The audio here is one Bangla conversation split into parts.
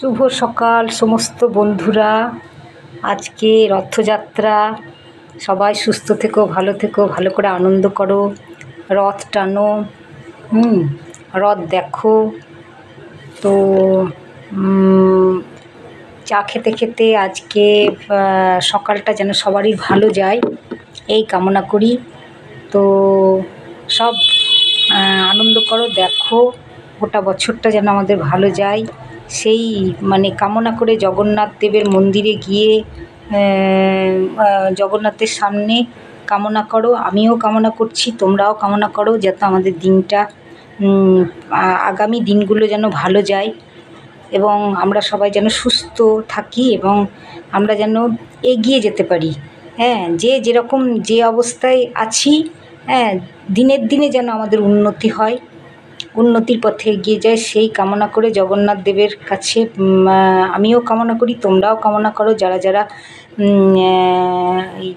শুভ সকাল সমস্ত বন্ধুরা। আজকে রথযাত্রা, সবাই সুস্থ থেকো, ভালো থেকো, ভালো করে আনন্দ করো, রথ টানো, রথ দেখো। তো চা খেতে খেতে আজকে সকালটা যেন সবারই ভালো যায় এই কামনা করি। তো সব আনন্দ করো, দেখো, গোটা বছরটা যেন আমাদের ভালো যায় সেই কামনা করে জগন্নাথ দেবের মন্দিরে গিয়ে জগন্নাথের সামনে কামনা করো। আমিও কামনা করছি, তোমরাও কামনা করো যাতে আমাদের দিনটা আগামী দিনগুলো যেন ভালো যায় এবং আমরা সবাই যেন সুস্থ থাকি এবং আমরা যেন এগিয়ে যেতে পারি। যে যেরকম যে অবস্থায় আছি, দিনের দিনে যেন আমাদের উন্নতি হয়, উন্নতির পথে এগিয়ে যায় সেই কামনা করে জগন্নাথ দেবের কাছে আমিও কামনা করি, তোমরাও কামনা করো। যারা যারা এই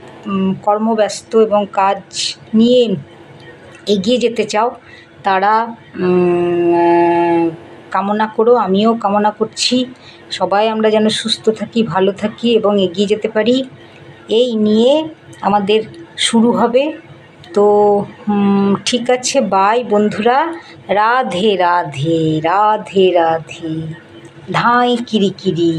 কর্মব্যস্ত এবং কাজ নিয়ে এগিয়ে যেতে চাও তারা কামনা করো, আমিও কামনা করছি সবাই আমরা যেন সুস্থ থাকি, ভালো থাকি এবং এগিয়ে যেতে পারি। এই নিয়ে আমাদের শুরু হবে। তো ঠিক আছে, বাই বন্ধুরা। রাধে রাধে, রাধে রাধে, ধাঁই কিরি কিরি।